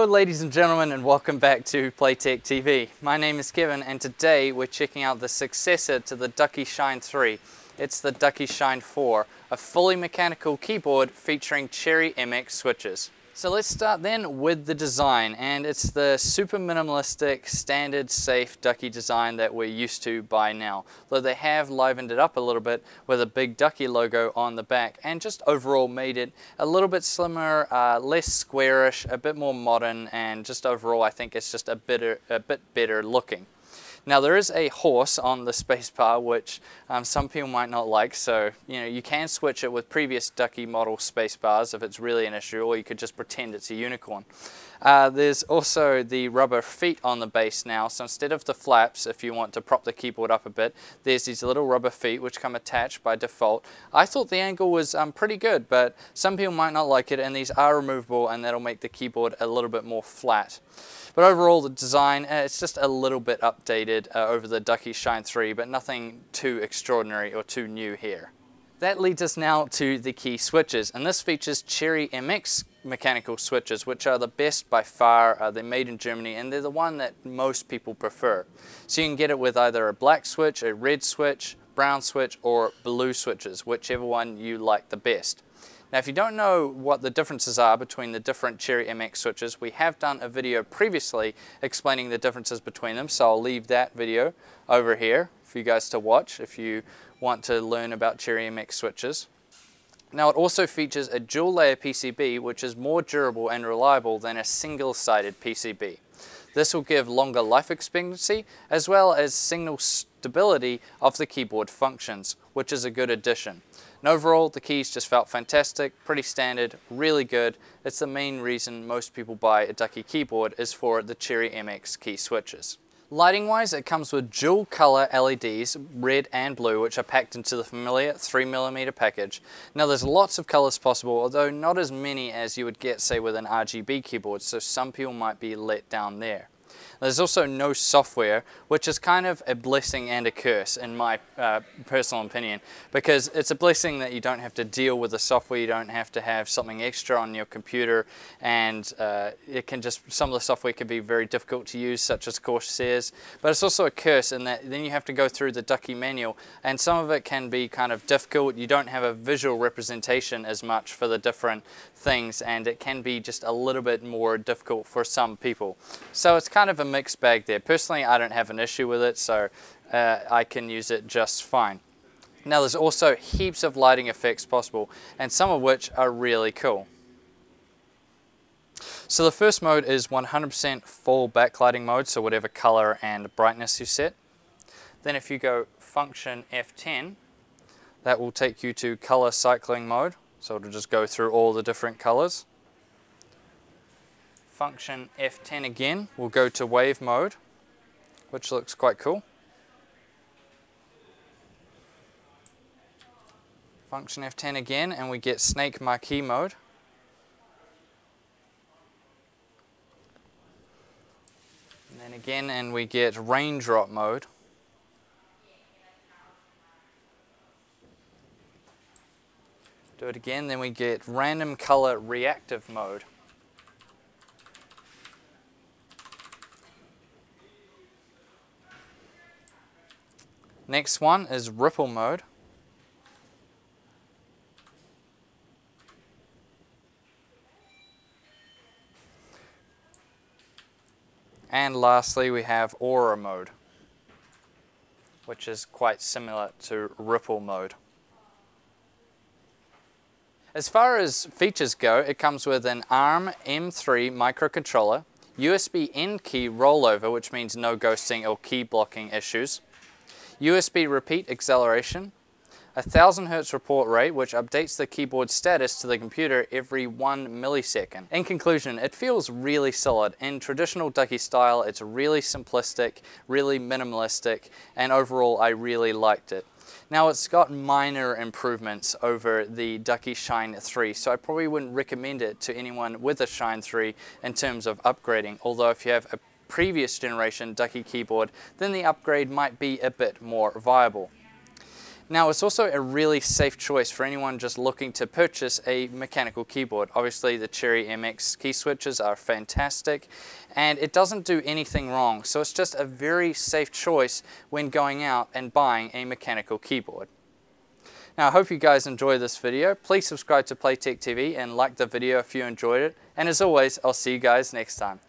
Hello ladies and gentlemen, and welcome back to PlaytechTV. My name is Kevin, and today we're checking out the successor to the Ducky Shine 3. It's the Ducky Shine 4, a fully mechanical keyboard featuring Cherry MX switches. So let's start then with the design, and it's the super minimalistic, standard, safe Ducky design that we're used to by now. Though they have livened it up a little bit with a big Ducky logo on the back, and just overall made it a little bit slimmer, less squarish, a bit more modern, and just overall I think it's just a bit better looking. Now there is a horse on the spacebar which some people might not like, so you can switch it with previous Ducky model spacebars if it's really an issue, or you could just pretend it's a unicorn. There's also the rubber feet on the base now, so instead of the flaps, if you want to prop the keyboard up a bit, there's these little rubber feet which come attached by default. I thought the angle was pretty good, but some people might not like it, and these are removable, and that'll make the keyboard a little bit more flat. But overall the design, it's just a little bit updated over the Ducky Shine 3, but nothing too extraordinary or too new here. That leads us now to the key switches, and this features Cherry MX mechanical switches, which are the best by far. They're made in Germany, and they're the one that most people prefer. So you can get it with either a black switch, a red switch, brown switch, or blue switches, whichever one you like the best. Now if you don't know what the differences are between the different Cherry MX switches, we have done a video previously explaining the differences between them, so I'll leave that video over here for you guys to watch if you want to learn about Cherry MX switches. Now it also features a dual layer PCB which is more durable and reliable than a single-sided PCB. This will give longer life expectancy as well as signal stability of the keyboard functions, which is a good addition. And overall, the keys just felt fantastic, pretty standard, really good. It's the main reason most people buy a Ducky keyboard is for the Cherry MX key switches. Lighting wise, it comes with dual color LEDs, red and blue, which are packed into the familiar 3mm package. Now there's lots of colors possible, although not as many as you would get say with an RGB keyboard, so some people might be let down there. There's also no software, which is kind of a blessing and a curse in my personal opinion, because it's a blessing that you don't have to deal with the software, you don't have to have something extra on your computer, and some of the software can be very difficult to use, such as Corsairs, but it's also a curse in that then you have to go through the Ducky manual, and some of it can be kind of difficult. You don't have a visual representation as much for the different things, and it can be just a little bit more difficult for some people. So it's kind of a mixed bag there. Personally, I don't have an issue with it, so I can use it just fine. Now there's also heaps of lighting effects possible, and some of which are really cool. So the first mode is 100% full backlighting mode, so whatever color and brightness you set. Then if you go function F10, that will take you to color cycling mode, so it'll just go through all the different colors. Function F10 again, we'll go to wave mode, which looks quite cool. Function F10 again, and we get snake marquee mode. And then again, and we get raindrop mode. Do it again, then we get random color reactive mode. Next one is ripple mode. And lastly we have aura mode, which is quite similar to ripple mode. As far as features go, it comes with an ARM M3 microcontroller, USB end key rollover, which means no ghosting or key blocking issues, USB repeat acceleration, a 1000 Hz report rate which updates the keyboard status to the computer every 1 millisecond. In conclusion, it feels really solid. In traditional Ducky style, it's really simplistic, really minimalistic, and overall I really liked it. Now it's got minor improvements over the Ducky Shine 3, so I probably wouldn't recommend it to anyone with a Shine 3 in terms of upgrading, although if you have a previous generation Ducky keyboard, then the upgrade might be a bit more viable. Now, it's also a really safe choice for anyone just looking to purchase a mechanical keyboard. Obviously, the Cherry MX key switches are fantastic, and it doesn't do anything wrong, so it's just a very safe choice when going out and buying a mechanical keyboard. Now, I hope you guys enjoyed this video. Please subscribe to PlaytechTV and like the video if you enjoyed it. And as always, I'll see you guys next time.